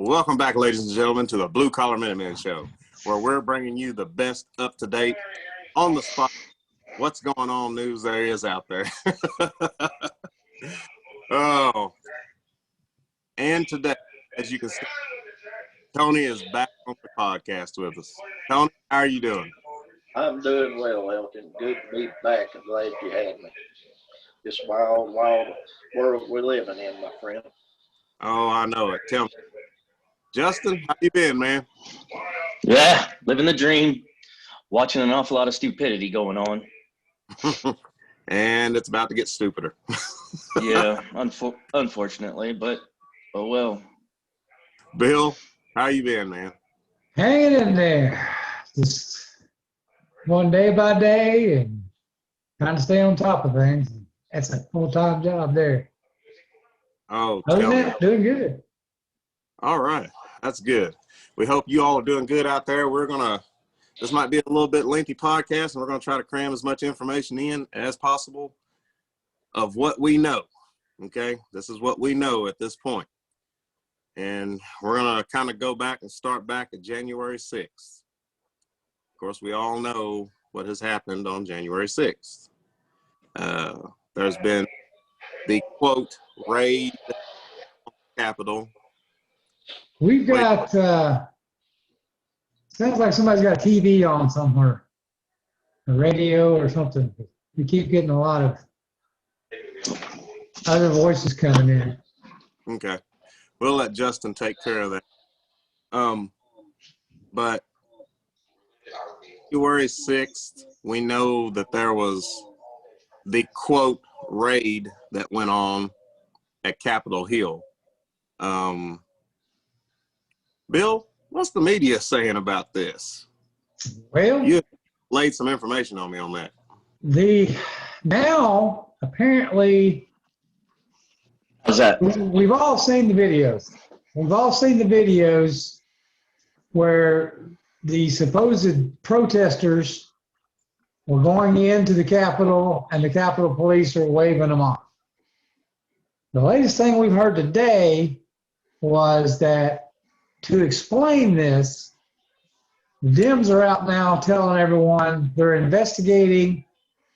Welcome back, ladies and gentlemen, to the Blue Collar Minuteman Show, where we're bringing you the best up-to-date, on-the-spot, what's going on news there is out there. Oh, and today, as you can see, Tony is back on the podcast with us. Tony, how are you doing? I'm doing well, Elton. Good to be back. I'm glad you had me. This wild, wild world we're living in, my friend. Oh, I know it. Tell me. Justin, how you been, man? Yeah, living the dream. Watching an awful lot of stupidity going on. And it's about to get stupider. Yeah, unfortunately, but oh well. Bill, how you been, man? Hanging in there, just one day by day and trying to stay on top of things. That's a full-time job there. Oh, Other tell than me. that, doing good. All right, that's good. We hope you all are doing good out there. This might be a little bit lengthy podcast, and we're gonna try to cram as much information in as possible of what we know. Okay, this is what we know at this point. And we're going to kind of go back and start back at January 6th. Of course, we all know what has happened on January 6th. There's been the, quote, raid on the Capitol. We've got, sounds like somebody's got a TV on somewhere, a radio or something. We keep getting a lot of other voices coming in. Okay. We'll let Justin take care of that. But January 6th, we know that there was the quote raid that went on at Capitol Hill. Bill, what's the media saying about this? Well, You laid some information on me on that. Now apparently, How's that? we've all seen the videos. We've all seen the videos where the supposed protesters were going into the Capitol and the Capitol Police are waving them off. The latest thing we've heard today was that to explain this, the Dems are out now telling everyone they're investigating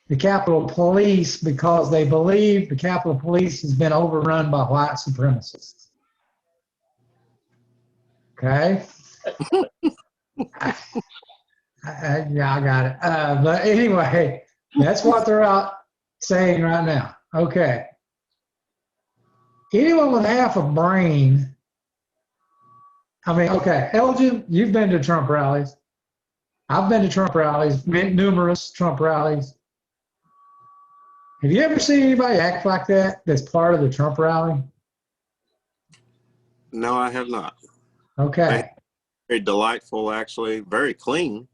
the Capitol Police because they believe the Capitol Police has been overrun by white supremacists. Okay? Yeah, I got it. But anyway, that's what they're out saying right now. Okay. Anyone with half a brain, okay, Elgin, you've been to Trump rallies. I've been to Trump rallies, numerous Trump rallies. Have you ever seen anybody act like that that's part of the Trump rally? No, I have not. Okay. Very delightful, actually. Very clean.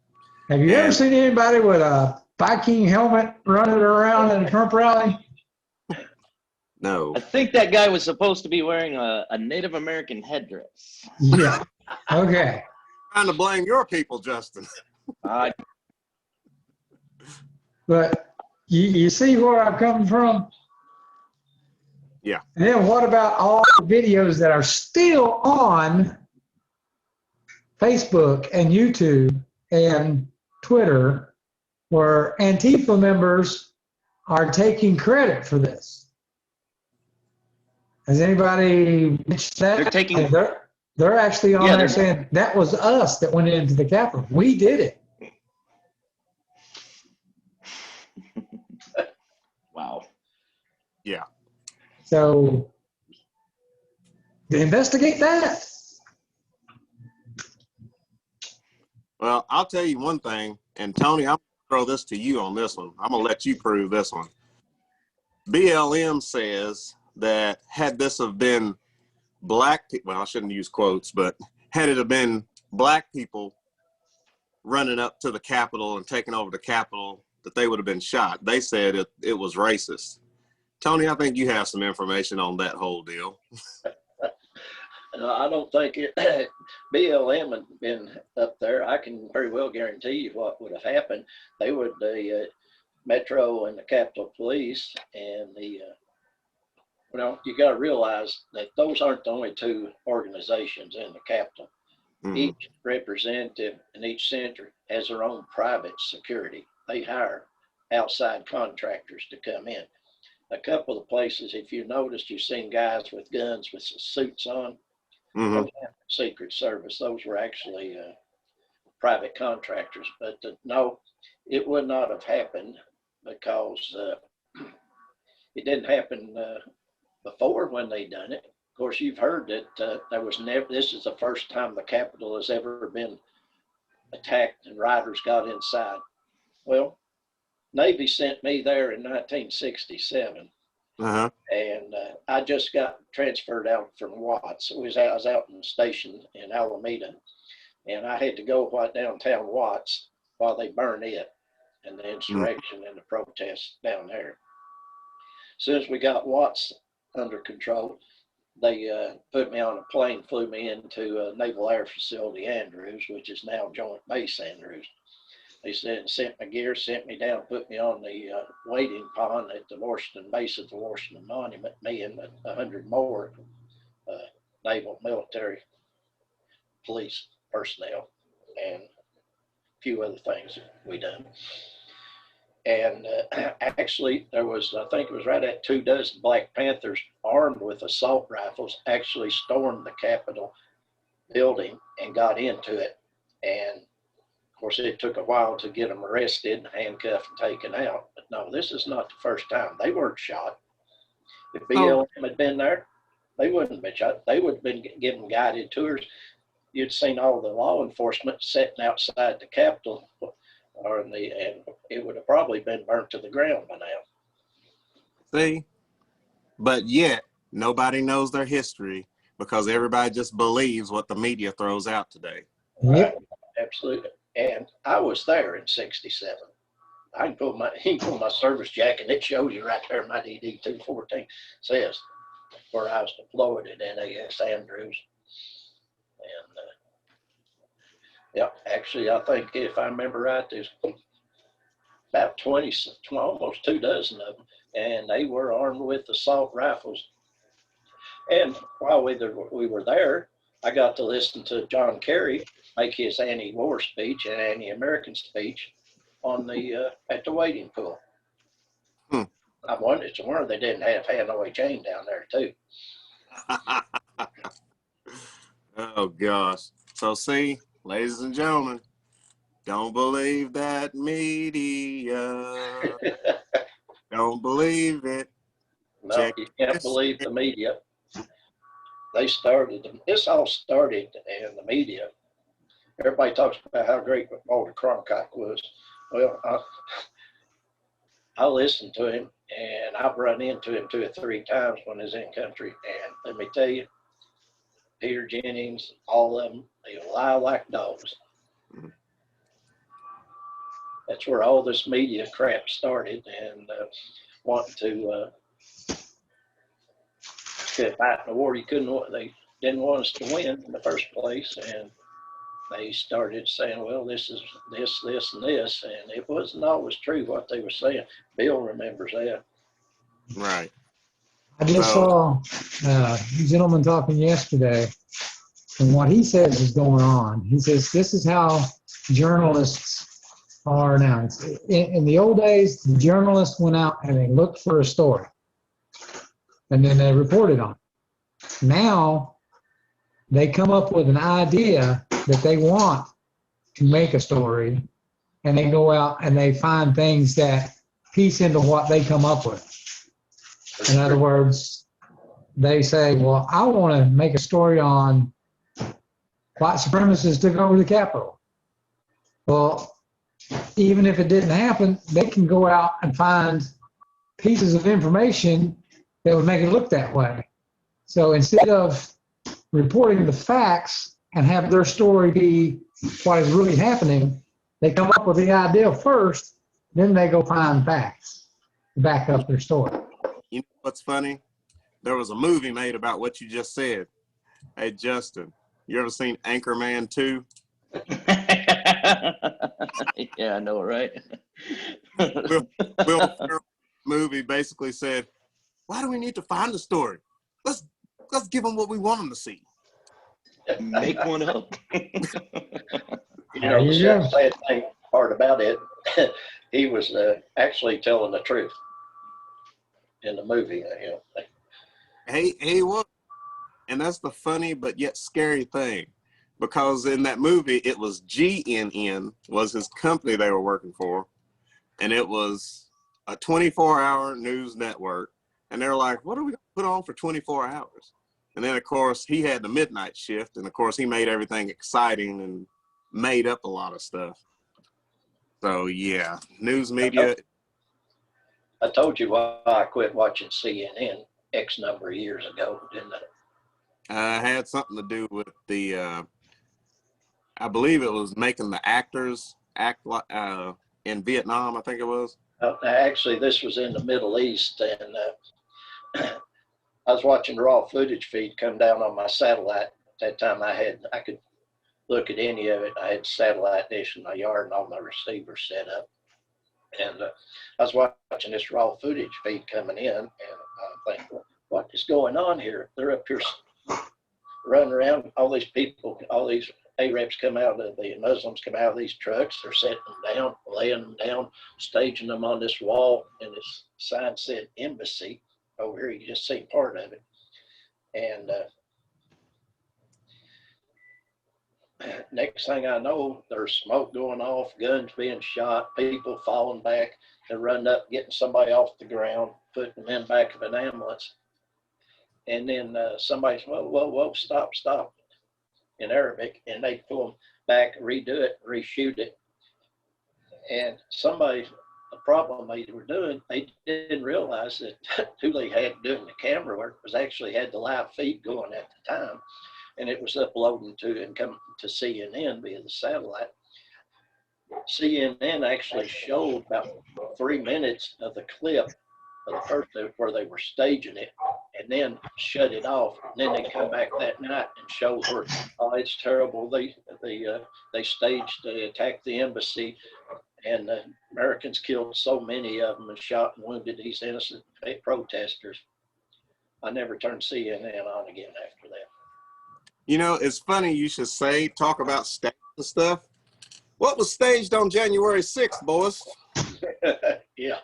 Have you ever seen anybody with a Viking helmet running around at a Trump rally? No. I think that guy was supposed to be wearing a Native American headdress. Yeah. Okay. Trying to blame your people, Justin. But you see where I'm coming from? Yeah. And then what about all the videos that are still on Facebook and YouTube and Twitter where Antifa members are taking credit for this? Has anybody mentioned that? They're actually on there saying that was us that went into the Capitol. We did it. Wow. Yeah. So investigate that. Well, I'll tell you one thing, and Tony, I'm going to throw this to you on this one. I'm going to let you prove this one. BLM says that had this have been black people, well, I shouldn't use quotes, but had it have been black people running up to the Capitol and taking over the Capitol, that they would have been shot. They said it was racist. Tony, I think you have some information on that whole deal. I don't think BLM had been up there. I can very well guarantee you what would have happened. They would, the Metro and the Capitol Police and the Well, you got to realize that those aren't the only two organizations in the Capitol. Mhm. Each representative and each senator has their own private security. They hire outside contractors to come in. A couple of places, if you noticed, you've seen guys with guns with suits on. Mhm. Those weren't Secret Service. Those were actually private contractors. But no, it would not have happened because it didn't happen before when they done it. Of course, you've heard that there was never, this is the first time the Capitol has ever been attacked and rioters got inside. Well, Navy sent me there in 1967, Uh-huh. and I just got transferred out from Watts. I was out in the station in Alameda, and I had to go downtown Watts while they burned it and the insurrection and the protests down there. As soon as we got Watts under control, they put me on a plane, flew me into Naval Air Facility Andrews, which is now Joint Base Andrews. They said, sent my gear, sent me down, put me on the waiting pond at the Washington base at the Washington Monument, me and 100 more naval, military, police personnel, and a few other things we done. And actually, there was, I think it was right at 24 Black Panthers armed with assault rifles actually stormed the Capitol building and got into it. And of course, it took a while to get them arrested and handcuffed and taken out. But no, this is not the first time. They weren't shot. If BLM had been there, they wouldn't have been shot. They would have been given guided tours. You'd seen all the law enforcement sitting outside the Capitol, and it would have probably been burnt to the ground by now. See? But yet, nobody knows their history because everybody just believes what the media throws out today. Yep. Absolutely. And I was there in 67. I can pull my service jacket. It shows you right there. My DD 214 says where I was deployed at NAS Andrews. And yeah, actually, I think if I remember right, there's about 20, almost 24 of them, and they were armed with assault rifles. And while we were there, I got to listen to John Kerry make his anti-war speech and anti-American speech on the at the waiting pool. I wondered somewhere they didn't have Hanoi Jane down there too. Oh gosh. So see, ladies and gentlemen, don't believe that media. Don't believe it. No, Check you can't this. believe the media. This all started in the media. Everybody talks about how great Walter Cronkite was. Well, I listened to him, and I've run into him 2 or 3 times when he's in country. And let me tell you, Peter Jennings, all of them, they lie like dogs. That's where all this media crap started, and wanting to fight in the war. They didn't want us to win in the first place, and they started saying, well, this is this, and this, and it wasn't always true what they were saying. Bill remembers that. Right. I just saw a gentleman talking yesterday, and what he says is going on. He says this is how journalists are now. In the old days, the journalists went out and they looked for a story, and then they reported on it. Now, they come up with an idea that they want to make a story, and they go out and they find things that piece into what they come up with. In other words, they say, well, I want to make a story on white supremacists took over the Capitol. Well, even if it didn't happen, they can go out and find pieces of information that would make it look that way. So instead of reporting the facts and have their story be what is really happening, they come up with the idea first, then they go find facts to back up their story. You know what's funny? There was a movie made about what you just said. Hey, Justin, you ever seen Anchorman 2? Yeah, I know, right? Will Ferrell's movie basically said, why do we need to find the story? Let's give them what we want them to see. Make one up. You know, the sad thing part about it, he was actually telling the truth in the movie. You know. He was. And that's the funny but yet scary thing. Because in that movie, it was GNN was his company they were working for. And it was a 24-hour news network. And they're like, what are we going to put on for 24 hours? And then, of course, he had the midnight shift. And, of course, he made everything exciting and made up a lot of stuff. So, yeah, news media. I told you why I quit watching CNN X number of years ago, didn't I? Had something to do with the, I believe it was making the actors act like in Vietnam, I think it was. Actually, this was in the Middle East, and I was watching the raw footage feed come down on my satellite. At that time, I could look at any of it. I had satellite dish in my yard and all my receivers set up. And I was watching this raw footage feed coming in, and I think, what is going on here? They're up here running around. All these people, all these Arabs come out of the Muslims come out of these trucks. They're setting them down, laying them down, staging them on this wall, and this sign said embassy. Over here, you just see part of it. And next thing I know, there's smoke going off, guns being shot, people falling back. They're running up, getting somebody off the ground, putting them in the back of an ambulance. And then somebody's, whoa, stop, in Arabic. And they pull them back, redo it, reshoot it. And the problem they were doing, they didn't realize that who they had doing the camera work was actually had the live feed going at the time. And it was uploading to and coming to CNN via the satellite. CNN actually showed about 3 minutes of the clip of the first where they were staging it, and then shut it off. And then they come back that night and show where, oh, it's terrible. They staged, they attacked the embassy, and the Americans killed so many of them and shot and wounded these innocent protesters. I never turned CNN on again after that. You know, it's funny you should talk about staging stuff. What was staged on January 6th, boys? Yeah.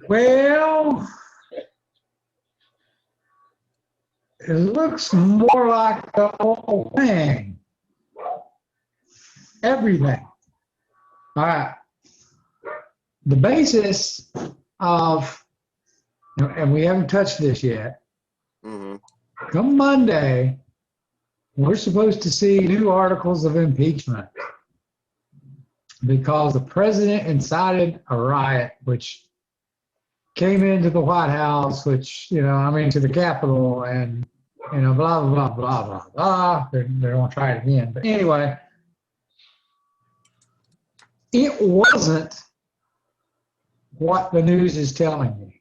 Well, it looks more like the whole thing. Everything. All right. The basis of, and we haven't touched this yet. Mm-hmm. Come Monday, we're supposed to see new articles of impeachment because the president incited a riot, which came into the White House, to the Capitol, and, blah, blah, blah, blah, blah, blah. They're going to try it again. But anyway, it wasn't what the news is telling me.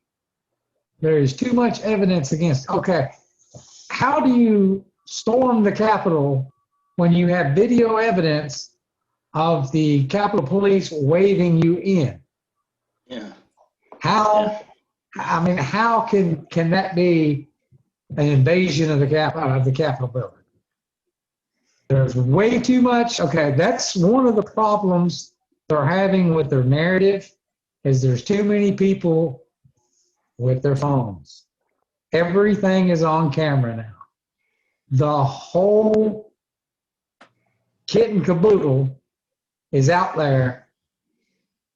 There is too much evidence against. Okay, how do you storm the Capitol when you have video evidence of the Capitol Police waving you in? Yeah. How? I mean, how can that be an invasion of the Capitol building? There's way too much. Okay, that's one of the problems they're having with their narrative, is there's too many people with their phones. Everything is on camera now. The whole kit and caboodle is out there.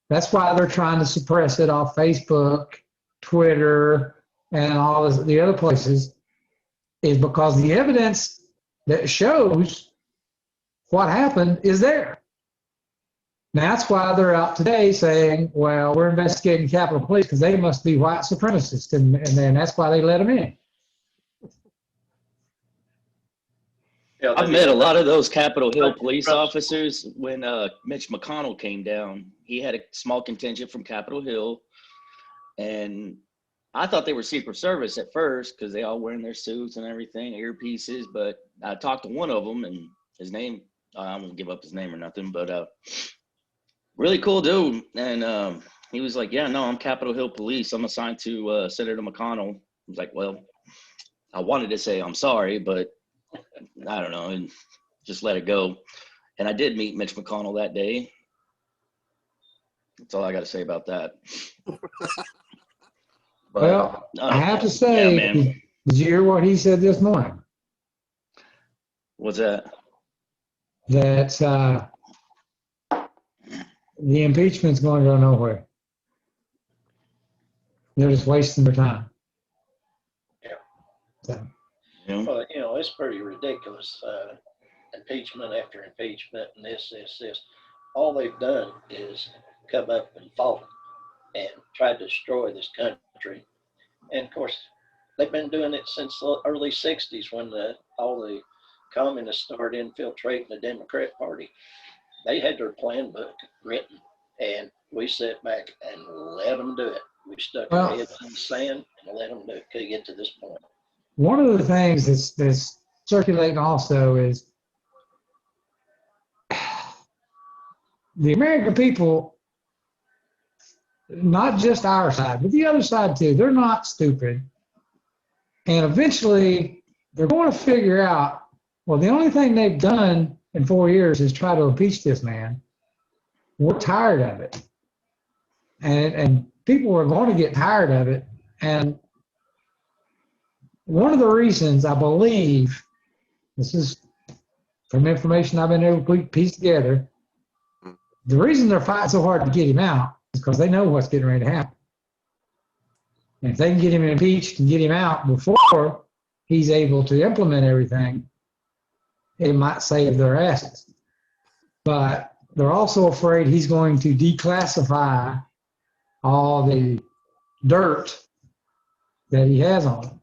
That's why they're trying to suppress it off Facebook, Twitter, and all the other places, is because the evidence that shows what happened is there. Now, that's why they're out today saying, well, we're investigating Capitol Police because they must be white supremacists, and then that's why they let them in. I've met a lot of those Capitol Hill police officers. When Mitch McConnell came down, he had a small contingent from Capitol Hill, and I thought they were Secret Service at first because they all wearing their suits and everything, earpieces. But I talked to one of them, and his name, I won't give up his name or nothing, but really cool dude. And he was like, yeah, no, I'm Capitol Hill Police. I'm assigned to Senator McConnell. was like, well, I wanted to say I'm sorry, but I don't know, and just let it go. And I did meet Mitch McConnell that day. That's all I got to say about that. But, Well, I have to say, yeah, man. did you hear what he said this morning? What's that? That the impeachment's going to go nowhere. They're just wasting their time. Yeah. So, Yeah. Well, you know, it's pretty ridiculous. Impeachment after impeachment and this. All they've done is come up and fought and tried to destroy this country. And of course, they've been doing it since the early 60s when all the communists started infiltrating the Democrat Party. They had their plan book written, and we sat back and let them do it. We stuck our heads in the sand and let them do it to get to this point. one of the things that's circulating also is the American people, not just our side, but the other side too, they're not stupid. And eventually they're going to figure out, well, the only thing they've done in 4 years is try to impeach this man. We're tired of it. And people are going to get tired of it. And one of the reasons I believe, this is from information I've been able to piece together, the reason they're fighting so hard to get him out is because they know what's getting ready to happen. And if they can get him impeached and get him out before he's able to implement everything, it might save their asses. But they're also afraid he's going to declassify all the dirt that he has on him.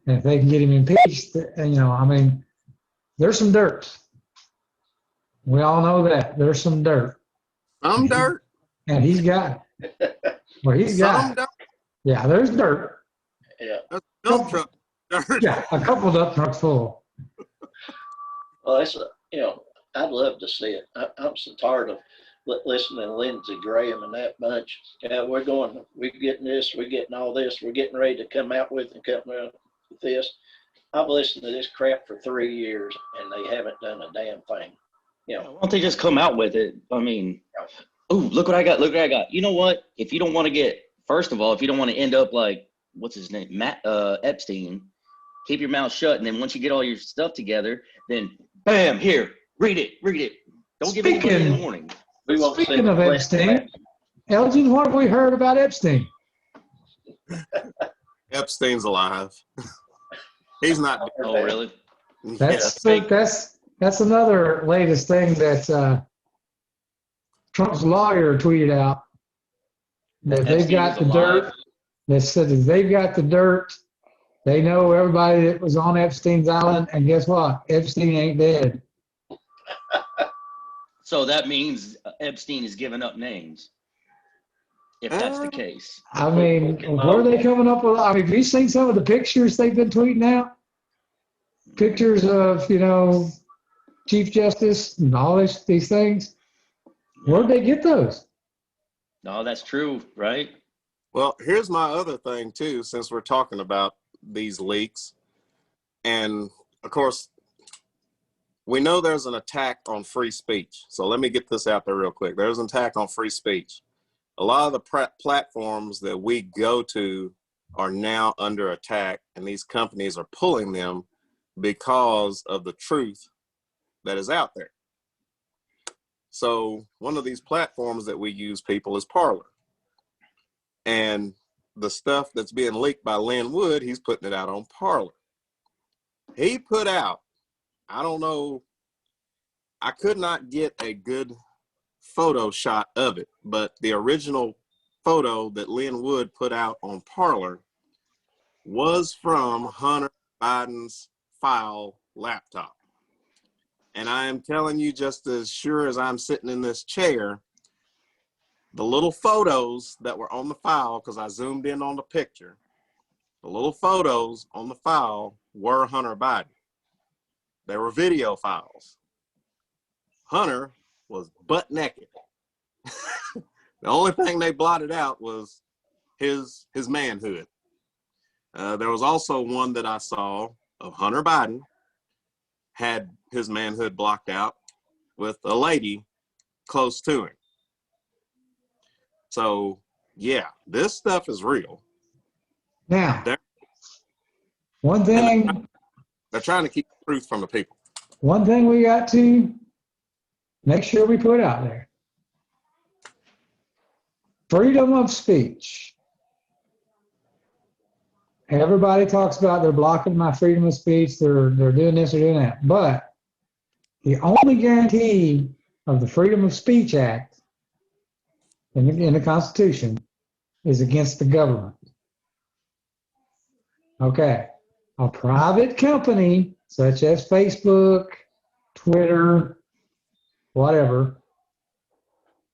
And if they can get him impeached, you know, I mean, there's some dirt. We all know that. There's some dirt. Some dirt. And he's got, well, he's got, Some dirt. yeah, there's dirt. Yeah. That's dump truck dirt. Yeah, a couple of dump trucks full. Well, it's you know, I'd love to see it. I'm so tired of listening to Lindsey Graham and that bunch. Yeah, we're getting this, we're getting all this, we're getting ready to come out with this. I've listened to this crap for 3 years and they haven't done a damn thing. You know, Why don't they just come out with it? I mean, oh, look what I got. Look what I got. You know what? If you don't want to get, first of all, if you don't want to end up like, what's his name? Epstein, keep your mouth shut. And then once you get all your stuff together, then bam, here, read it. Don't give anybody any warning. Speaking of Epstein, Elgin, what have we heard about Epstein? Epstein's alive. He's not dead. Oh, really? That's another latest thing that Trump's lawyer tweeted out, that they've got the dirt. They said that they've got the dirt. They know everybody that was on Epstein's island, and guess what? Epstein ain't dead. So that means Epstein is giving up names, if that's the case. I mean, where are they coming up with? I mean, have you seen some of the pictures they've been tweeting out? Pictures of, you know, Chief Justice and all these things. Where'd they get those? No, that's true, right? Well, here's my other thing too, since we're talking about these leaks. And of course, we know there's an attack on free speech. So let me get this out there real quick. There's an attack on free speech. A lot of the platforms that we go to are now under attack, and these companies are pulling them because of the truth that is out there. So one of these platforms that we use, people, is Parler. And the stuff that's being leaked by Lin Wood, he's putting it out on Parler. He put out, I don't know, I could not get a good photo shot of it, but the original photo that Lin Wood put out on Parler was from Hunter Biden's file laptop. And I am telling you, just as sure as I'm sitting in this chair, the little photos that were on the file, because I zoomed in on the picture, the little photos on the file were Hunter Biden. They were video files. Hunter was butt naked. The only thing they blotted out was his manhood. There was also one that I saw of Hunter Biden had his manhood blocked out with a lady close to him. So, yeah, this stuff is real. Now, They're, one thing, they're trying to keep the truth from the people. one thing we got to make sure we put out there. Freedom of speech. Everybody talks about they're blocking my freedom of speech, they're doing this or doing that. But the only guarantee of the Freedom of Speech Act in the Constitution is against the government. Okay. A private company such as Facebook, Twitter, whatever,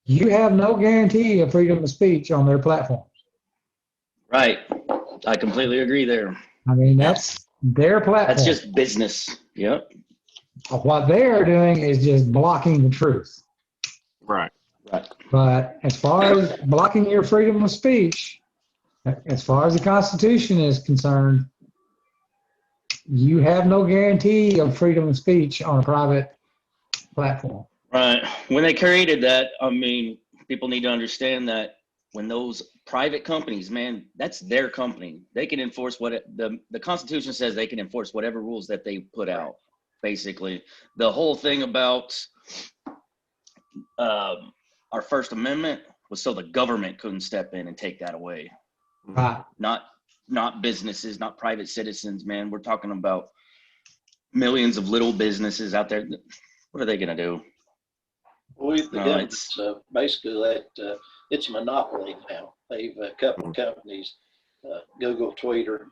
you have no guarantee of freedom of speech on their platforms. Right. I completely agree there. I mean, that's their platform. That's just business. Yep. What they are doing is just blocking the truth. Right. Right. But as far as blocking your freedom of speech, as far as the Constitution is concerned, you have no guarantee of freedom of speech on a private platform. Right. When they created that, I mean, people need to understand that when those private companies, man, that's their company. They can enforce the Constitution says they can enforce whatever rules that they put out. Basically, the whole thing about our First Amendment was so the government couldn't step in and take that away. Right. Not businesses, not private citizens, man. We're talking about millions of little businesses out there. What are they going to do? Well, the government's basically that it's a monopoly now. They've a couple of companies, Google, Twitter,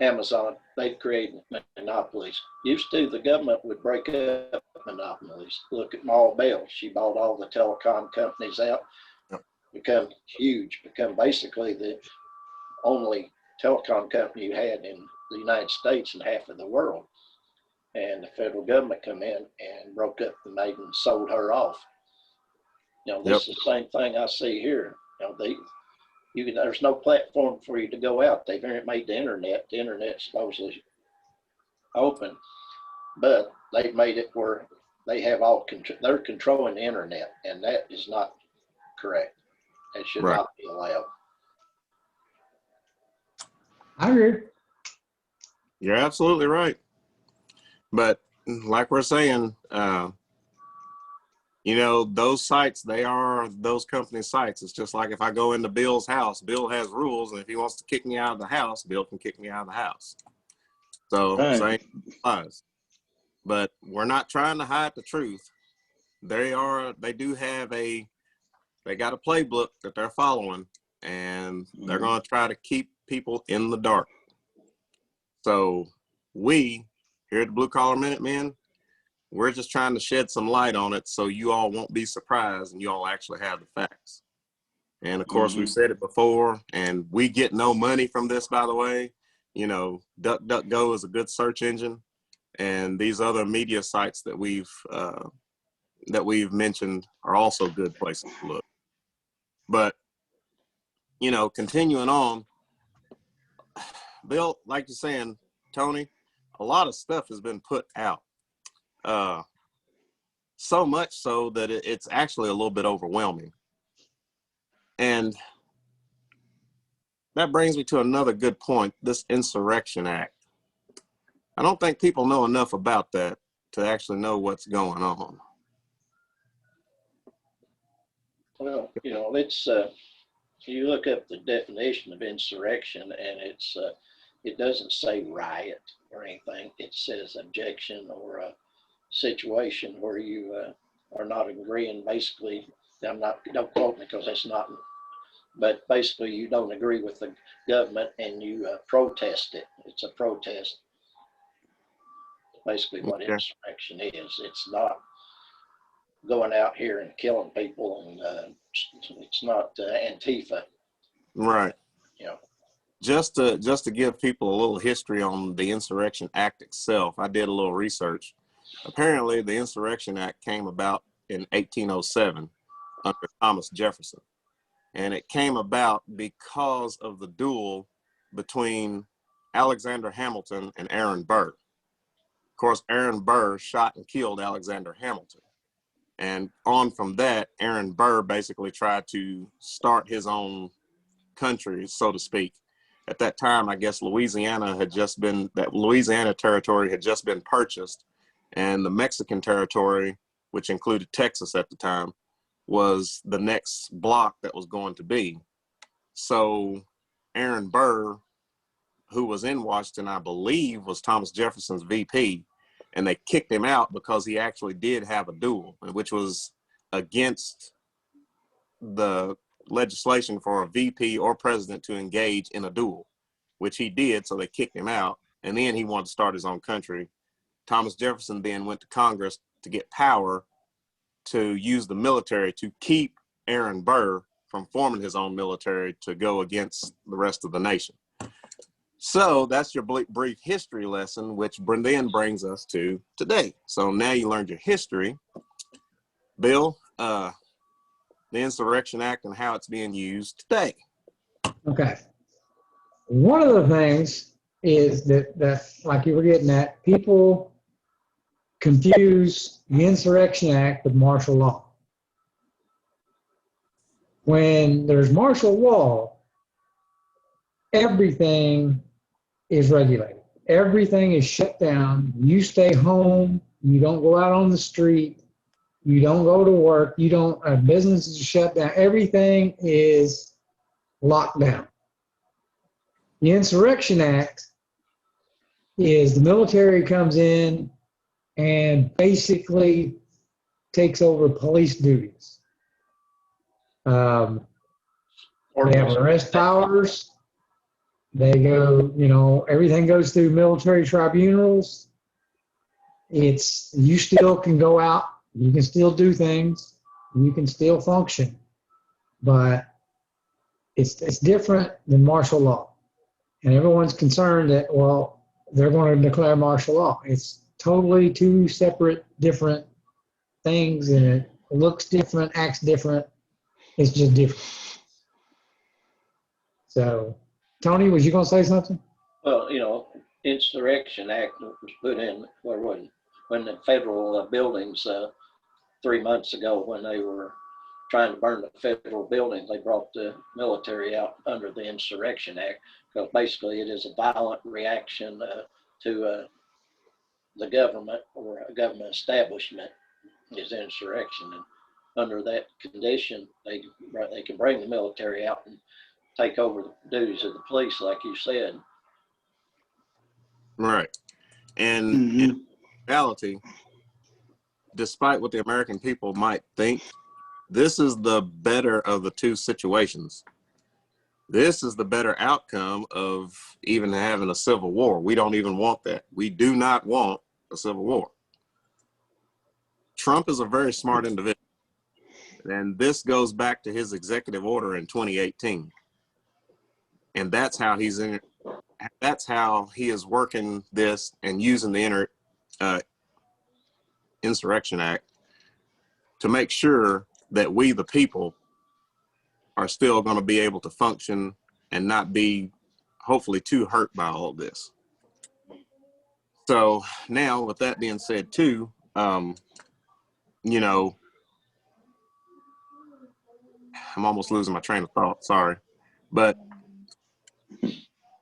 Amazon, they've created monopolies. Used to, the government would break up monopolies. Look at Maul Bell. She bought all the telecom companies out, become huge, become basically the only telecom company you had in the United States and half of the world. And the federal government come in and broke up the maiden and sold her off. You know, this is the same thing I see here. You know, there's no platform for you to go out. They've made the internet. The internet's supposedly open, but they've made it where they have they're controlling the internet, and that is not correct. It should not be allowed. I agree. You're absolutely right. But like we're saying, you know, those sites, they are those company sites. It's just like if I go into Bill's house, Bill has rules, and if he wants to kick me out of the house, Bill can kick me out of the house. So same applies. But we're not trying to hide the truth. They got a playbook that they're following, and they're going to try to keep people in the dark. So we here at the Blue Collar Minutemen, we're just trying to shed some light on it so you all won't be surprised and you all actually have the facts. And of course, we've said it before, and we get no money from this, by the way. You know, DuckDuckGo is a good search engine, and these other media sites that we've mentioned are also good places to look. But, you know, continuing on, Bill, like you're saying, Tony, a lot of stuff has been put out. So much so that it's actually a little bit overwhelming. And that brings me to another good point, this Insurrection Act. I don't think people know enough about that to actually know what's going on. Well, you know, it's you look up the definition of insurrection, and it doesn't say riot or anything. It says objection or a situation where you are not agreeing. Basically, don't quote me because that's not. But basically, you don't agree with the government and you protest it. It's a protest. Basically, what insurrection is. It's not going out here and killing people, and it's not Antifa. Right. You know. Just to give people a little history on the Insurrection Act itself, I did a little research. Apparently, the Insurrection Act came about in 1807 under Thomas Jefferson. And it came about because of the duel between Alexander Hamilton and Aaron Burr. Of course, Aaron Burr shot and killed Alexander Hamilton. And on from that, Aaron Burr basically tried to start his own country, so to speak. At that time, I guess Louisiana territory had just been purchased, and the Mexican territory, which included Texas at the time, was the next block that was going to be. So Aaron Burr, who was in Washington, I believe, was Thomas Jefferson's VP, and they kicked him out because he actually did have a duel, which was against the legislation for a VP or president to engage in a duel, which he did, so they kicked him out, and then he wanted to start his own country. Thomas Jefferson then went to Congress to get power to use the military to keep Aaron Burr from forming his own military to go against the rest of the nation. So that's your brief history lesson, which then brings us to today. So now you learned your history. Bill, the Insurrection Act and how it's being used today. Okay. One of the things is that like you were getting at, people confuse the Insurrection Act with martial law. When there's martial law, everything is regulated. Everything is shut down. You stay home. You don't go out on the street. You don't go to work. Businesses are shut down. Everything is locked down. The Insurrection Act is the military comes in and basically takes over police duties. They have arrest powers. They go, everything goes through military tribunals. You still can go out. You can still do things. You can still function. But it's different than martial law. And everyone's concerned that, well, they're going to declare martial law. It's totally two separate, different things, and it looks different, acts different. It's just different. So, Tony, was you going to say something? Well, Insurrection Act was put in when the federal buildings 3 months ago, when they were trying to burn the federal buildings, they brought the military out under the Insurrection Act, because basically it is a violent reaction to the government or a government establishment is insurrection. And under that condition, they can bring the military out and take over the duties of the police, like you said. Right. And in reality, despite what the American people might think, this is the better of the two situations. This is the better outcome of even having a civil war. We don't even want that. We do not want a civil war. Trump is a very smart individual. And this goes back to his executive order in 2018. And that's how he is working this and using the Insurrection Act to make sure that we, the people, are still going to be able to function and not be hopefully too hurt by all of this. So now, with that being said too, I'm almost losing my train of thought, sorry. But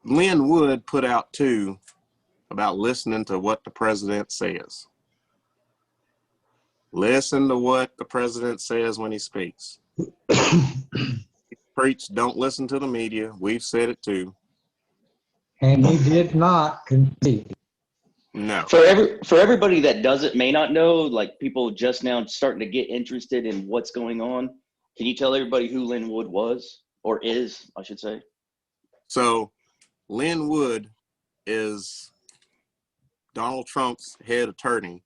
Lin Wood put out too about listening to what the president says. Listen to what the president says when he speaks. Preach, don't listen to the media. We've said it too. And he did not concede. No. For everybody that may not know, like people just now starting to get interested in what's going on, can you tell everybody who Lin Wood was, or is, I should say? So Lin Wood is Donald Trump's head attorney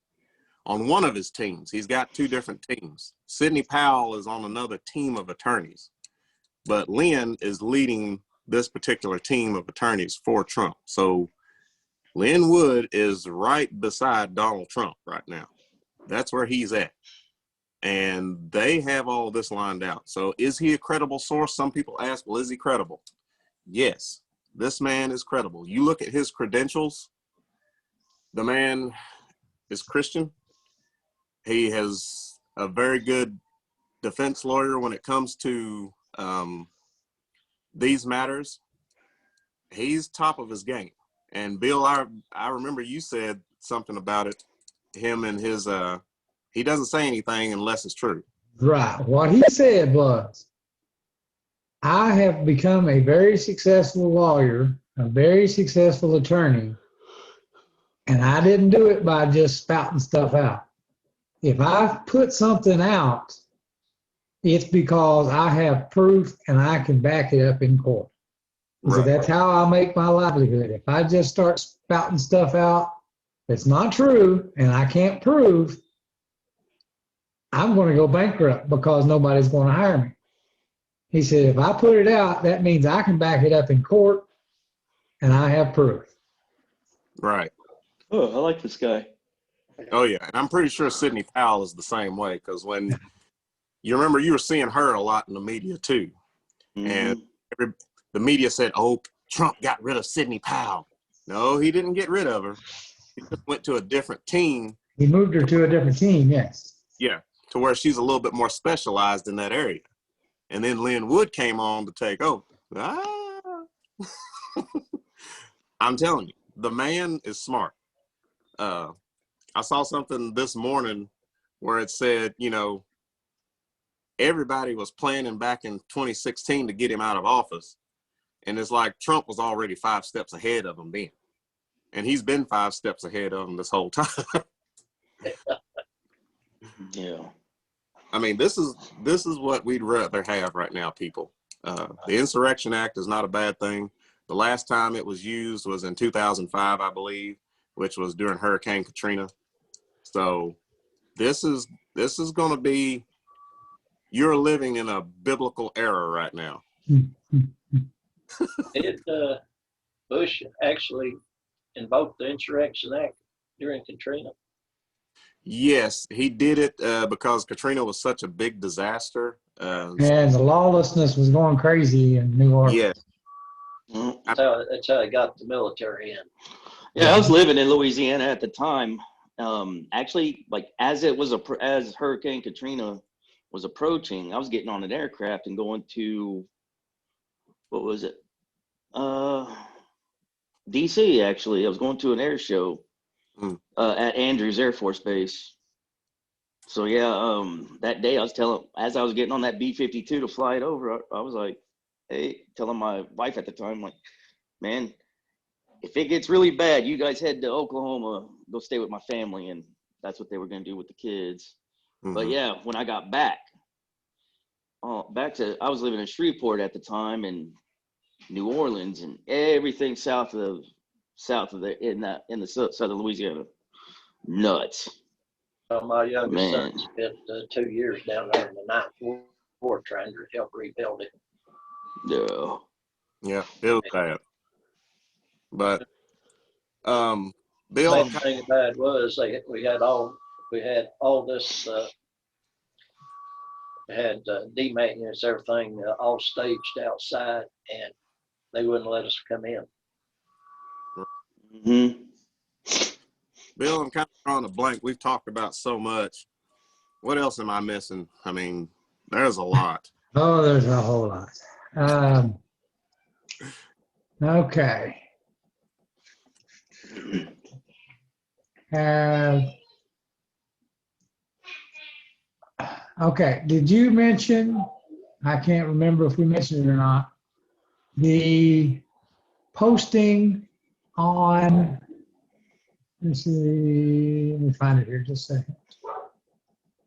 on one of his teams. He's got two different teams. Sidney Powell is on another team of attorneys, but Lin is leading this particular team of attorneys for Trump. So Lin Wood is right beside Donald Trump right now. That's where he's at. And they have all this lined out. So is he a credible source? Some people ask, well, is he credible? Yes. this man is credible. You look at his credentials, the man is Christian. He has a very good defense lawyer when it comes to these matters. He's top of his game. And Bill, I remember you said something about it. Him and his, he doesn't say anything unless it's true. Right. What he said was, I have become a very successful lawyer, a very successful attorney, and I didn't do it by just spouting stuff out. If I put something out, it's because I have proof and I can back it up in court. Right. So that's how I make my livelihood. If I just start spouting stuff out that's not true and I can't prove, I'm going to go bankrupt because nobody's going to hire me. He said, if I put it out, that means I can back it up in court and I have proof. Right. Oh, I like this guy. Oh, yeah. And I'm pretty sure Sidney Powell is the same way, because when you remember, you were seeing her a lot in the media, too. And the media said, oh, Trump got rid of Sidney Powell. No, he didn't get rid of her. He just went to a different team. He moved her to a different team, yes. Yeah, to where she's a little bit more specialized in that area. And then Lin Wood came on to take over. I'm telling you, the man is smart. I saw something this morning where it said, you know, everybody was planning back in 2016 to get him out of office. And it's like Trump was already 5 steps ahead of him then. And he's been 5 steps ahead of him this whole time. Yeah. I mean, this is what we'd rather have right now, people. The Insurrection Act is not a bad thing. The last time it was used was in 2005, I believe, which was during Hurricane Katrina. So this is going to be, you're living in a biblical era right now. Did Bush actually invoke the Insurrection Act during Katrina? Yes, he did it because Katrina was such a big disaster. And the lawlessness was going crazy in New Orleans. Yes. That's how he got the military in. Yeah, I was living in Louisiana at the time. Actually, like as Hurricane Katrina was approaching, I was getting on an aircraft and going to, what was it? DC, actually. I was going to an air show at Andrews Air Force Base. So yeah, that day as I was getting on that B-52 to fly it over, I was like, hey, telling my wife at the time, like, man, if it gets really bad, you guys head to Oklahoma, go stay with my family. And that's what they were going to do with the kids. But yeah, when I got back to, I was living in Shreveport at the time, and New Orleans and everything south of in the southern Louisiana, nuts. My youngest son spent 2 years down there in the Ninth War trying to help rebuild it. Yeah, it was bad. But Bill, the main thing about it was we had all this. Had D-maintenance, everything all staged outside, and they wouldn't let us come in. Bill, I'm kind of drawing a blank. We've talked about so much. What else am I missing? I mean, there's a lot. Oh, there's a whole lot. Okay. Okay, did you mention, I can't remember if we mentioned it or not, the posting on, let me find it here just a second.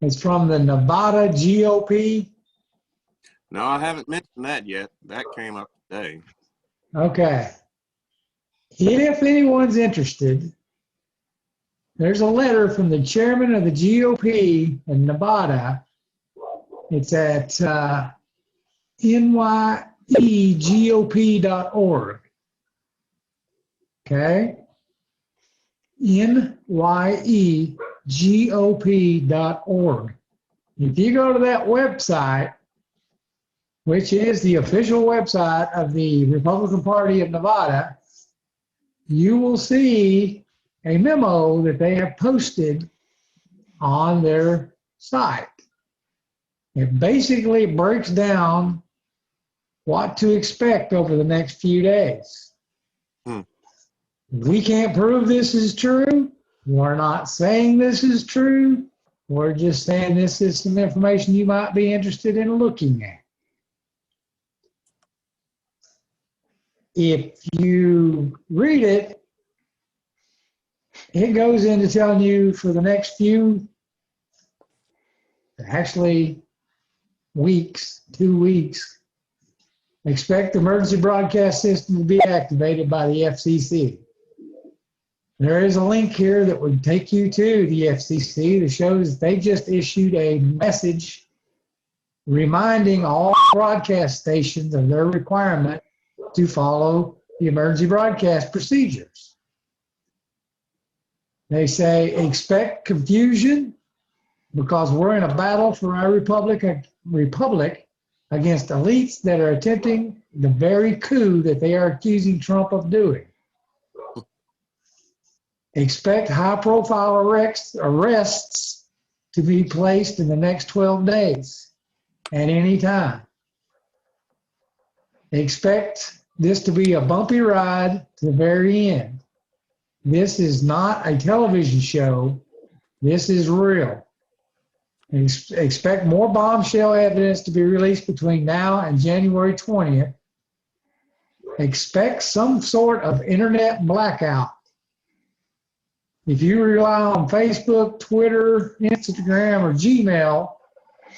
It's from the Nevada GOP. No, I haven't mentioned that yet. That came up today. Okay. If anyone's interested, there's a letter from the chairman of the GOP in Nevada. It's at nyegop.org. Okay? nyegop.org. If you go to that website, which is the official website of the Republican Party of Nevada, you will see a memo that they have posted on their site. It basically breaks down what to expect over the next few days. We can't prove this is true. We're not saying this is true. We're just saying this is some information you might be interested in looking at. If you read it, it goes into telling you for the next few, actually weeks, 2 weeks, expect the emergency broadcast system to be activated by the FCC. There is a link here that would take you to the FCC that shows they just issued a message reminding all broadcast stations of their requirement to follow the emergency broadcast procedures. They say expect confusion because we're in a battle for our republic against elites that are attempting the very coup that they are accusing Trump of doing. Expect high-profile arrests to be placed in the next 12 days at any time. Expect this to be a bumpy ride to the very end. This is not a television show. This is real. Expect more bombshell evidence to be released between now and January 20th. Expect some sort of internet blackout. If you rely on Facebook, Twitter, Instagram, or Gmail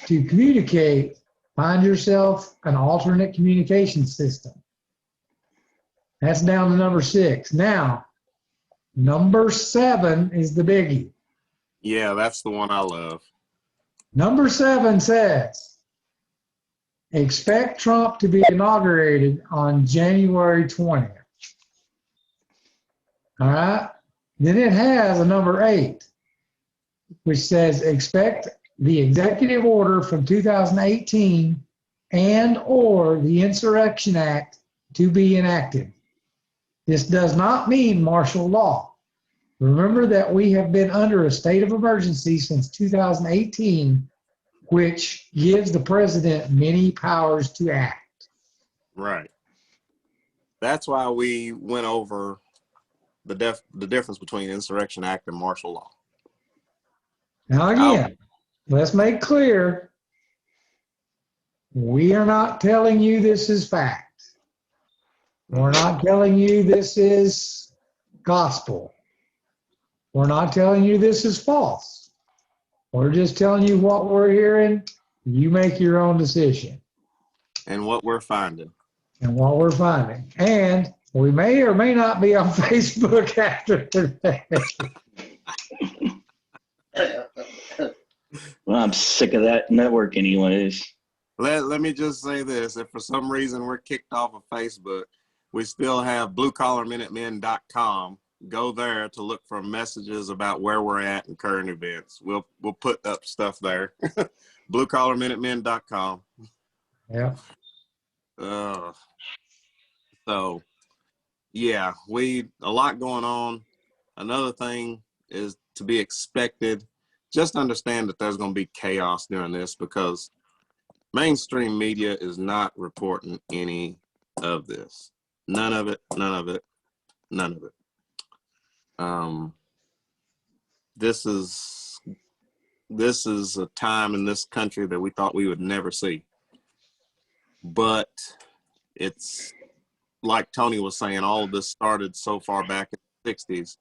to communicate, find yourself an alternate communication system. That's down to number 6. Now, number 7 is the biggie. Yeah, that's the one I love. Number 7 says, expect Trump to be inaugurated on January 20th. All right? Then it has a number 8, which says expect the executive order from 2018 and or the Insurrection Act to be enacted. This does not mean martial law. Remember that we have been under a state of emergency since 2018, which gives the president many powers to act. Right. That's why we went over the difference between Insurrection Act and martial law. Now again, let's make clear, we are not telling you this is fact. We're not telling you this is gospel. We're not telling you this is false. We're just telling you what we're hearing. You make your own decision. And what we're finding. And what we're finding. And we may or may not be on Facebook after today. Well, I'm sick of that network anyways. Let me just say this. If for some reason we're kicked off of Facebook, we still have bluecollarminutemen.com. Go there to look for messages about where we're at and current events. We'll put up stuff there. bluecollarminutemen.com. Yeah. So, yeah, a lot going on. Another thing is to be expected. Just understand that there's going to be chaos during this because mainstream media is not reporting any of this. None of it. This is a time in this country that we thought we would never see. But it's like Tony was saying, all of this started so far back in the 60s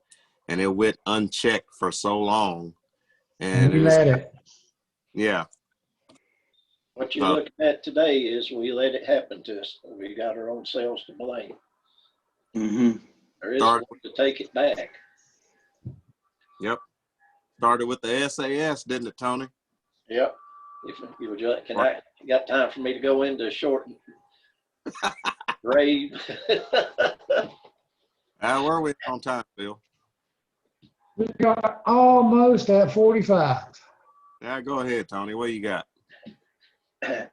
and it went unchecked for so long. And yeah. What you're looking at today is we let it happen to us. We got our own selves to blame. Mm-hmm. There is one to take it back. Yep. Started with the SAS, didn't it, Tony? Yep. If you would, you got time for me to go into a short rave? Where are we on time, Bill? We got almost at 45. Yeah, go ahead, Tony. What you got?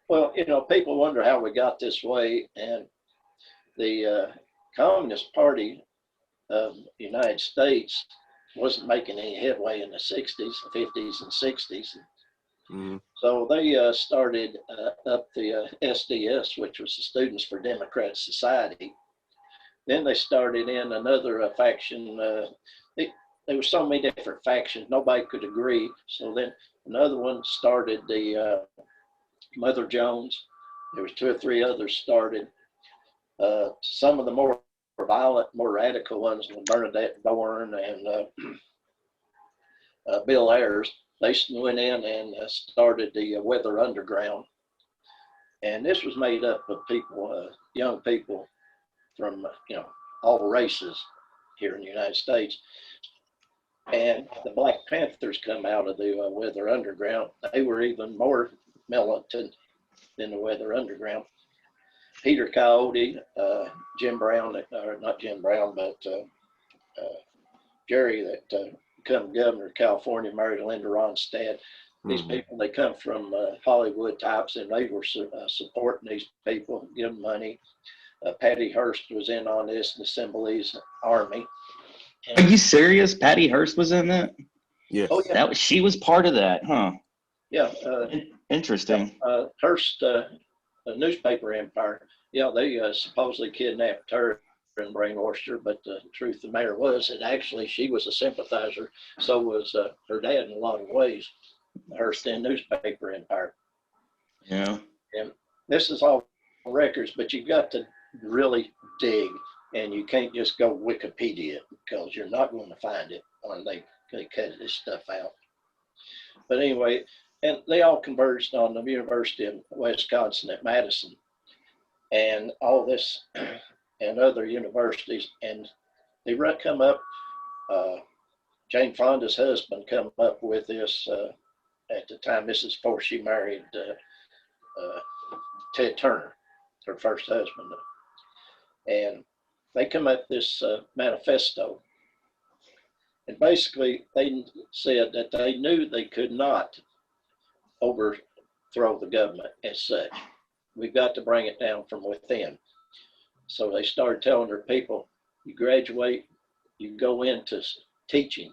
well, people wonder how we got this way, and the Communist Party of the United States wasn't making any headway in the 60s, 50s, and 60s. Mm-hmm. So they started up the SDS, which was the Students for Democratic Society. Then they started in another faction. There were so many different factions, nobody could agree. So then another one started the Mother Jones. There was 2 or 3 others started. Some of the more violent, more radical ones, Bernadette Dorn and Bill Ayers, they went in and started the Weather Underground. And this was made up of people, young people from, all races here in the United States. And the Black Panthers come out of the Weather Underground. They were even more militant than the Weather Underground. Peter Coyote, Jim Brown, or not Jim Brown, but Jerry that become governor of California, married Linda Ronstadt. These people, they come from Hollywood types, and they were supporting these people, giving money. Patty Hearst was in on this, the Symbolize Army. Are you serious? Patty Hearst was in that? Yes. Oh, yeah. She was part of that, huh? Yeah. Interesting. Hearst, the newspaper empire, they supposedly kidnapped her and brainwashed her, but the truth of the matter was that actually she was a sympathizer. So was her dad in a lot of ways. Hearst and newspaper empire. Yeah. And this is all records, but you've got to really dig, and you can't just go Wikipedia because you're not going to find it when they cut this stuff out. But anyway, and they all converged on the University of Wisconsin at Madison and all this and other universities. And they come up, Jane Fonda's husband come up with this at the time. This is before she married Ted Turner, her first husband. And they come up with this manifesto. And basically they said that they knew they could not overthrow the government as such. We've got to bring it down from within. So they started telling their people, you graduate, you go into teaching,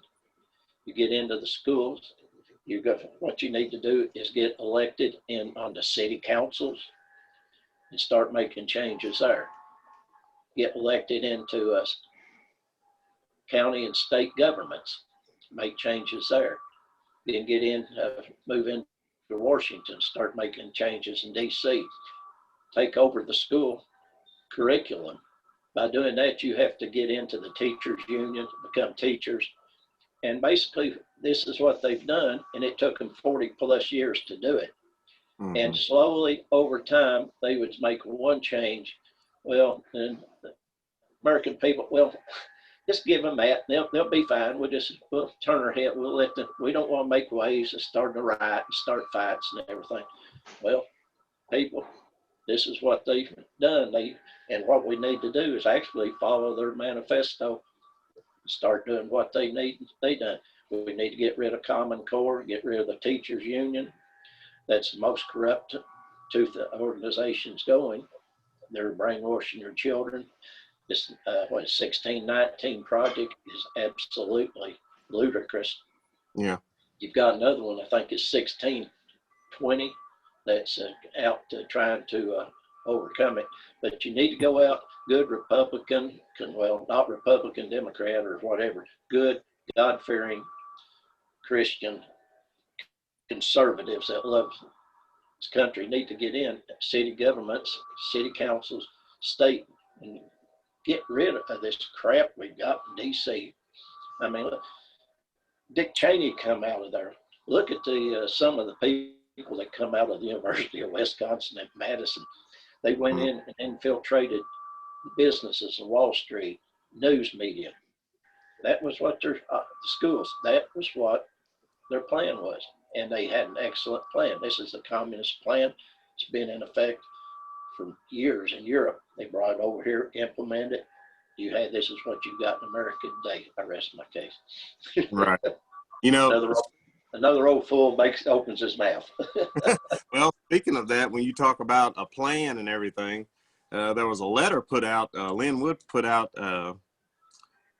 you get into the schools, what you need to do is get elected on the city councils and start making changes there. Get elected into county and state governments, make changes there. Then move into Washington, start making changes in DC. Take over the school curriculum. By doing that, you have to get into the teachers union, become teachers. And basically, this is what they've done, and it took them 40 plus years to do it. And slowly over time, they would make one change. Well, and the American people, just give them that. They'll be fine. We'll turn our head. We don't want to make waves and start a riot and start fights and everything. Well, people, this is what they've done. And what we need to do is actually follow their manifesto, start doing what they done. We need to get rid of Common Core, get rid of the teachers union. That's the most corrupt to the organizations going. They're brainwashing your children. This 1619 project is absolutely ludicrous. Yeah. You've got another one, I think it's 1620, that's out trying to overcome it. But you need to go out, good Republican, not Republican, Democrat or whatever, good God-fearing Christian conservatives that love this country need to get in city governments, city councils, state, and get rid of this crap we've got in DC. I mean, look, Dick Cheney come out of there. Look at some of the people that come out of the University of Wisconsin at Madison. They went in and infiltrated businesses in Wall Street, news media. That was what their schools, that was what their plan was. And they had an excellent plan. This is the communist plan. It's been in effect for years in Europe. They brought it over here, implemented it. This is what you got in America today. I rest my case. Right. another old fool opens his mouth. Well, speaking of that, when you talk about a plan and everything, there was a letter put out. Lin Wood put out a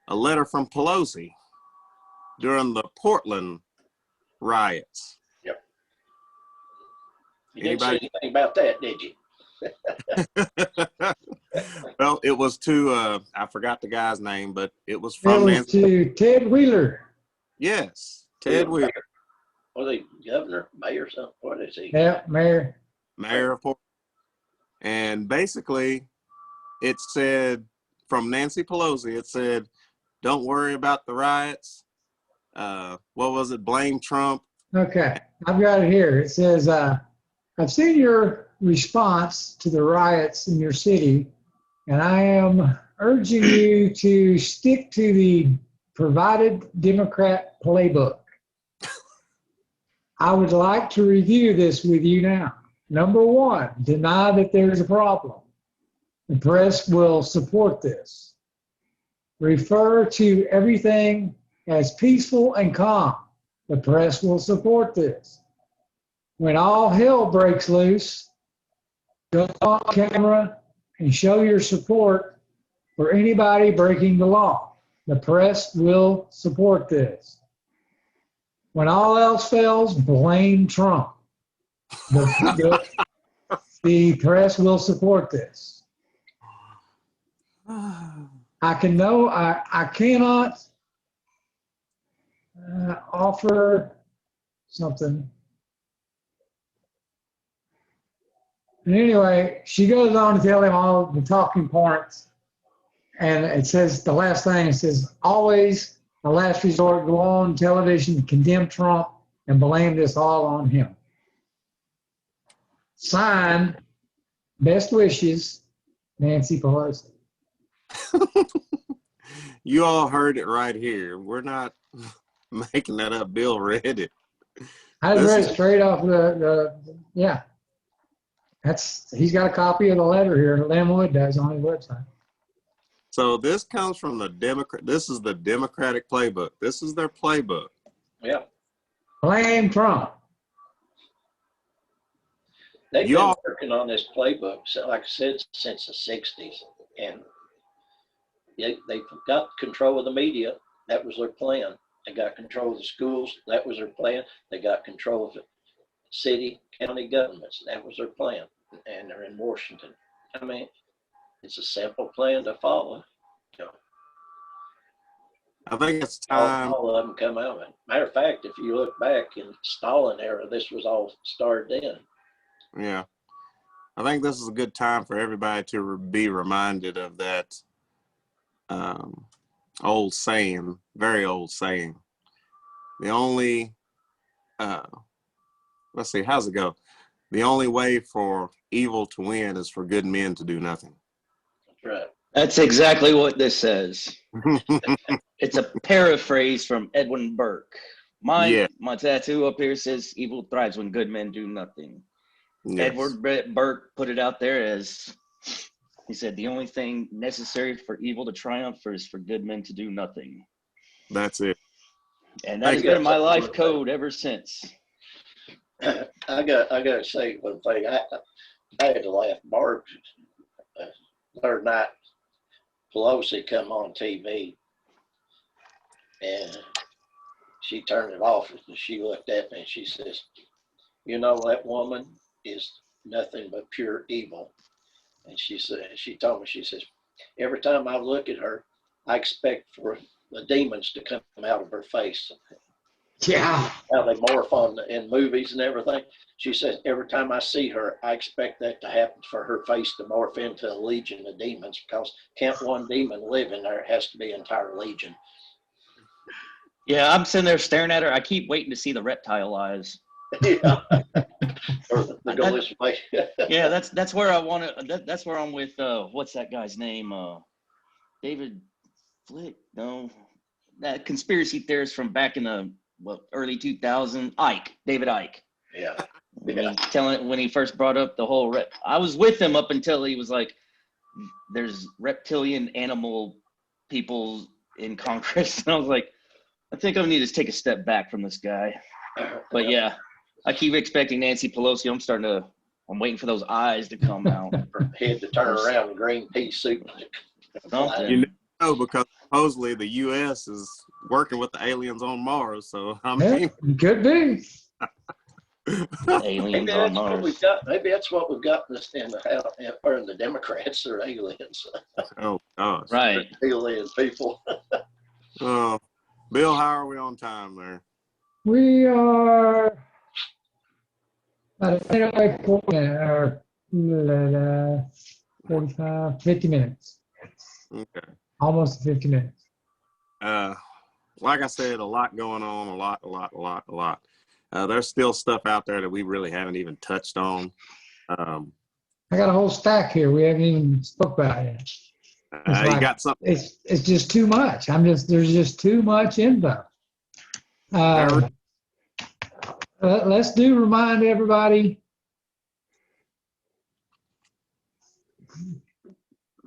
letter from Pelosi during the Portland riots. Yep. You didn't say anything about that, did you? Well, it was to I forgot the guy's name, but it was from Nancy. To Ted Wheeler. Yes, Ted Wheeler, Or the governor, mayor, something. What is he? Yeah, Mayor. mayor of Portland. And basically, it said from Nancy Pelosi, it said, "Don't worry about the riots." What was it? Blame Trump. Okay, I've got it here. It says, I've seen your response to the riots in your city, and I am urging you to stick to the provided Democrat playbook. I would like to review this with you now. Number one, deny that there's a problem. The press will support this. Refer to everything as peaceful and calm. The press will support this. When all hell breaks loose, go on camera and show your support for anybody breaking the law. The press will support this. When all else fails, blame Trump. The press will support this. I cannot offer something. And anyway, she goes on to tell him all the talking points. And it says, the last thing, it says, always a last resort, go on television and condemn Trump and blame this all on him. Signed, best wishes, Nancy Pelosi. You all heard it right here. We're not making that up. Bill read it. I read it straight off yeah. He's got a copy of the letter here. Lin Wood does on his website. So this comes from the Democrat. This is the Democratic playbook. This is their playbook. Yeah. Blame Trump. They've been working on this playbook, so like I said, since the 60s. And they got control of the media. That was their plan. They got control of the schools. That was their plan. They got control of the city, county governments. That was their plan. And they're in Washington. I mean, it's a simple plan to follow. You know, I think it's time. All of them come out of it. Matter of fact, if you look back in Stalin era, this was all started in. Yeah. I think this is a good time for everybody to be reminded of that old saying, very old saying. The only, let's see, how's it go? The only way for evil to win is for good men to do nothing. That's right. That's exactly what this says. It's a paraphrase from Edwin Burke. My tattoo up here says evil thrives when good men do nothing. Yes. Edward Burke put it out there as, he said, the only thing necessary for evil to triumph is for good men to do nothing. That's it. And that has been my life code ever since. I got to say one thing. I had to laugh. Barb, third night, Pelosi come on TV, and she turned it off, and she looked at me and she says, "You know, that woman is nothing but pure evil." And she said, she told me, she says, every time I look at her, I expect for the demons to come out of her face. Yeah. How they morph on in movies and everything. She says, every time I see her, I expect that to happen, for her face to morph into a legion of demons, because can't one demon live in there? It has to be an entire legion. Yeah, I'm sitting there staring at her. I keep waiting to see the reptile eyes. Yeah. Or the go this way. Yeah, that's where I want to. That's where I'm with. What's that guy's name? David Flick? No, that conspiracy theorist from back in the early 2000s. David Icke. Yeah. When he first brought up the whole I was with him up until he was like, "There's reptilian animal people in Congress," and I was like, I think I need to take a step back from this guy. But yeah, I keep expecting Nancy Pelosi. I'm waiting for those eyes to come out. Her head to turn around, green pea soup. Something. You know, because supposedly the U.S. is working with the aliens on Mars. So I Yeah, mean, could be. Aliens Maybe on that's what Mars. we've got. Maybe that's what we've got in the House, or in the Democrats are aliens. oh gosh. Right. Alien people. Oh, Bill, how are we on time there? We are about a minute away from 45, 50 minutes. Okay. Almost 50 minutes. Like I said, a lot going on, a lot. There's still stuff out there that we really haven't even touched on. I got a whole stack here we haven't even spoke about yet. You got something? It's just too much. There's just too much info. Let's remind everybody.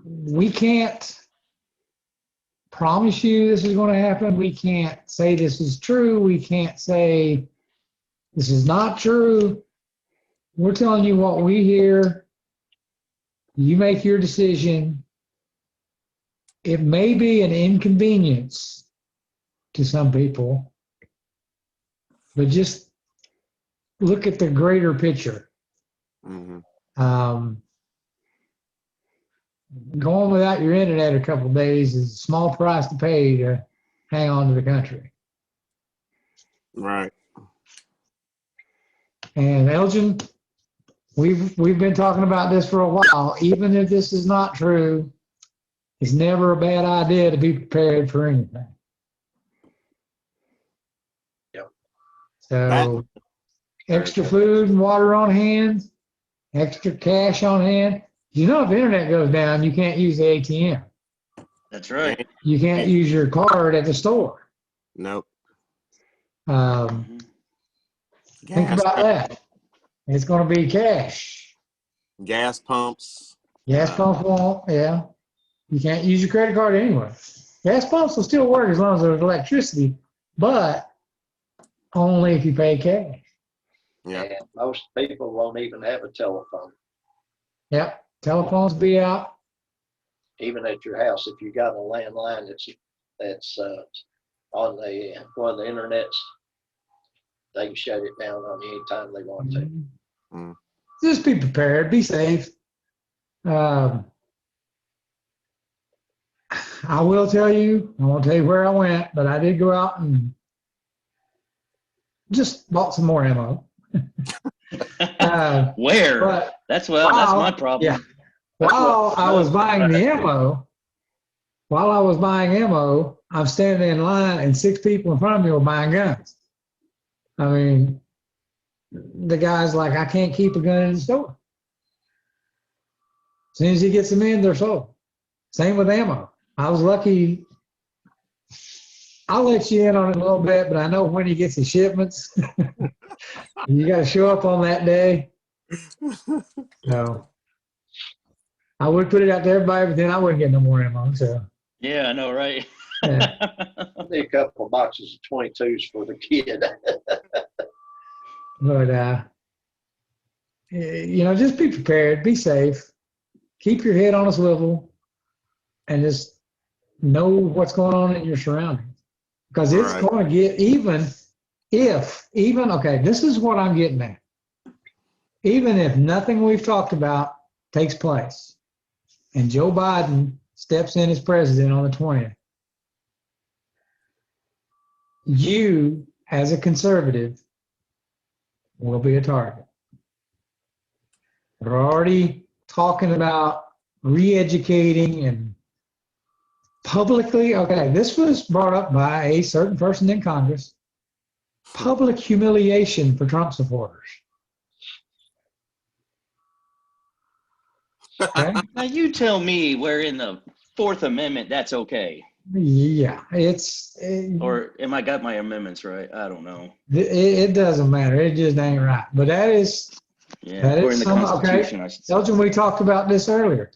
We can't promise you this is going to happen. We can't say this is true. We can't say this is not true. We're telling you what we hear. You make your decision. It may be an inconvenience to some people, but just look at the greater picture. Mm-hmm. Going without your internet a couple of days is a small price to pay to hang on to the country. Right. And Elgin, we've been talking about this for a while. Even if this is not true, it's never a bad idea to be prepared for anything. Yep. So extra food and water on hand, extra cash on hand. You know, if the internet goes down, you can't use the ATM. That's right. You can't use your card at the store. Nope. Think about that. It's going to be cash. Gas pumps. Gas pumps won't, yeah. You can't use your credit card anyway. Gas pumps will still work as long as there's electricity, but only if you pay cash. Yeah. And most people won't even have a telephone. Yep. Telephones be out. Even at your house, if you got a landline that's on one of the internets, they can shut it down on you anytime they want to. Mm. Just be prepared. Be safe. I will tell you, I won't tell you where I went, but I did go out and just bought some more ammo. Where? But that's my problem. Yeah. While I was buying ammo, I'm standing in line and 6 people in front of me were buying guns. I mean, the guy's like, I can't keep a gun in the store. As soon as he gets them in, they're sold. Same with ammo. I was lucky. I'll let you in on it a little bit, but I know when he gets his shipments, you got to show up on that day. So I would put it out to everybody, but then I wouldn't get no more ammo. So Yeah, I know, right? yeah. I need a couple of boxes of 22s for the kid. But just be prepared, be safe, keep your head on a swivel, and just know what's going on in your surroundings. Because it's Right. going to get, even okay, this is what I'm getting at. Even if nothing we've talked about takes place and Joe Biden steps in as president on the 20th, you, as a conservative, will be a target. We're already talking about re-educating and publicly, okay, this was brought up by a certain person in Congress, public humiliation for Trump supporters. Okay? Now you tell me where in the Fourth Amendment that's okay. Yeah, Or am I got my amendments right? I don't know. it doesn't matter. It just ain't right. But that is According to the Constitution, okay. I should say. Elgin, we talked about this earlier.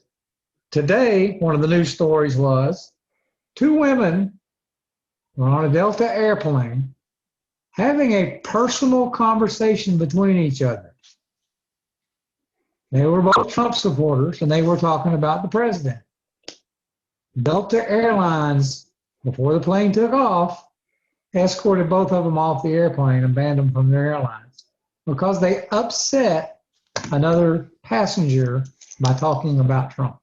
Today, one of the news stories was 2 women were on a Delta airplane having a personal conversation between each other. They were both Trump supporters, and they were talking about the president. Delta Airlines, before the plane took off, escorted both of them off the airplane and banned them from their airlines because they upset another passenger by talking about Trump.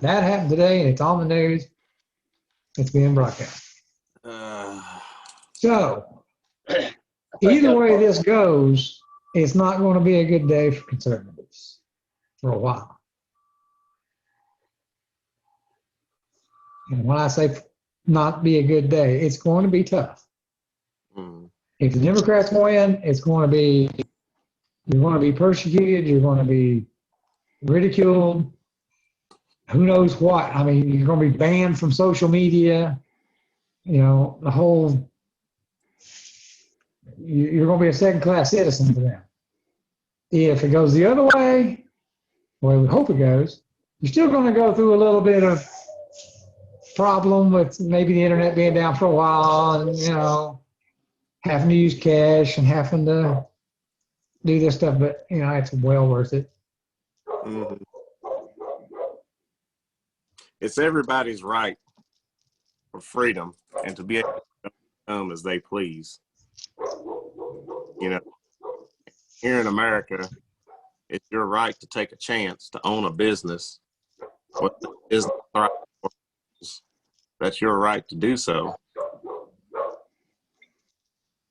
That happened today, and it's on the news. It's being broadcast. So, either way this goes, it's not going to be a good day for conservatives for a while. And when I say not be a good day, it's going to be tough. If the Democrats win, it's going to be, you're going to be persecuted, you're going to be ridiculed, who knows what. I mean, you're going to be banned from social media, you know, the whole, you're going to be a second-class citizen to them. If it goes the other way, well, we hope it goes, you're still going to go through a little bit of problem with maybe the internet being down for a while and, you know, having to use cash and having to do this stuff, but, you know, it's well worth it. Mm-hmm. It's everybody's right for freedom and to be able to come as they please. You know, here in America, it's your right to take a chance to own a business. What the business that's your right to do so.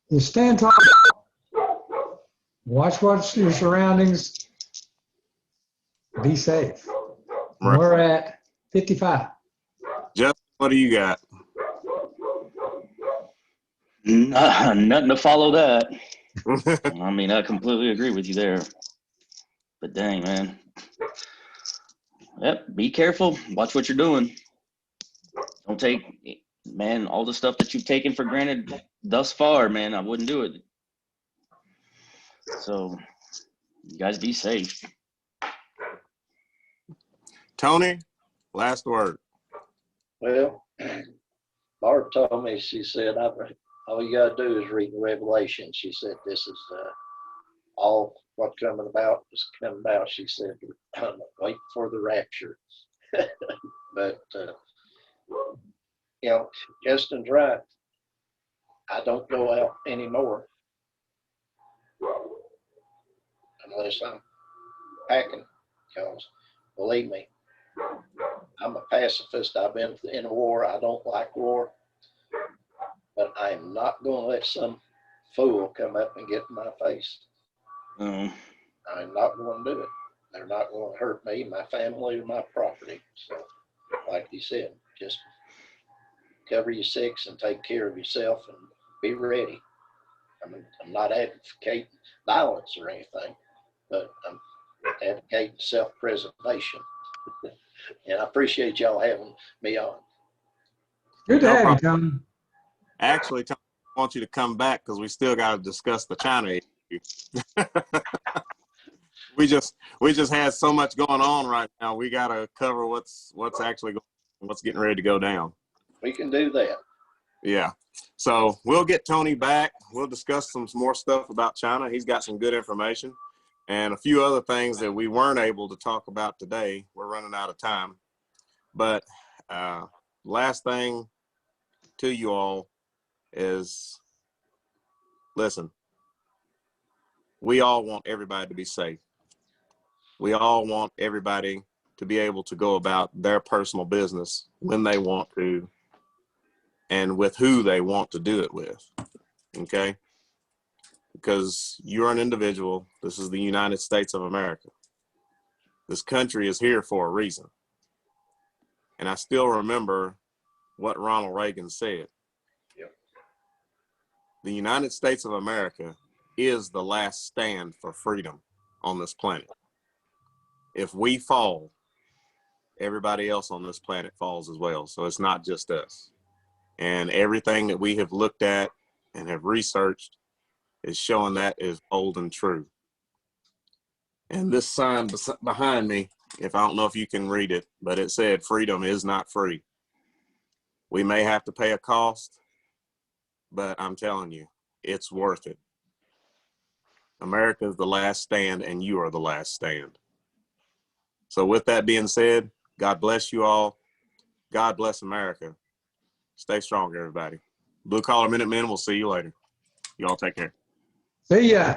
You stand tall, watch your surroundings, be safe. Right. We're at 55. Justin, what do you got? Nothing to follow that. I mean, I completely agree with you there. But dang, man. Yep, be careful. Watch what you're doing. Don't take, man, all the stuff that you've taken for granted thus far, man, I wouldn't do it. So, you guys be safe. Tony, last word. Well, Barb told me, she said, all you got to do is read the Revelation. She said, this is all what's coming about is coming about. She said, wait for the rapture. But, you know, Justin's right. I don't go out anymore unless I'm packing, because believe me, I'm a pacifist. I've been in a war. I don't like war, but I am not going to let some fool come up and get in my face. I'm not going to do it. They're not going to hurt me, my family, or my property. So, like you said, just cover your six and take care of yourself and be ready. I mean, I'm not advocating violence or anything, but I'm advocating self-preservation. And I appreciate y'all having me on. Good to have you, Tony. Actually, Tony, I want you to come back because we still got to discuss the China issue. we just had so much going on right now. We got to cover what's actually going on, what's getting ready to go down. We can do that. Yeah. So we'll get Tony back. We'll discuss some more stuff about China. He's got some good information and a few other things that we weren't able to talk about today. We're running out of time. But last thing to you all is, listen, we all want everybody to be safe. We all want everybody to be able to go about their personal business when they want to and with who they want to do it with, okay? Because you're an individual. This is the United States of America. This country is here for a reason. And I still remember what Ronald Reagan said. Yep. The United States of America is the last stand for freedom on this planet. If we fall, everybody else on this planet falls as well. So it's not just us. And everything that we have looked at and have researched is showing that is old and true. And this sign behind me, if I don't know if you can read it, but it said, freedom is not free. We may have to pay a cost, but I'm telling you, it's worth it. America is the last stand, and you are the last stand. So with that being said, God bless you all. God bless America. Stay strong, everybody. Blue Collar Minutemen, we'll see you later. You all take care. See ya.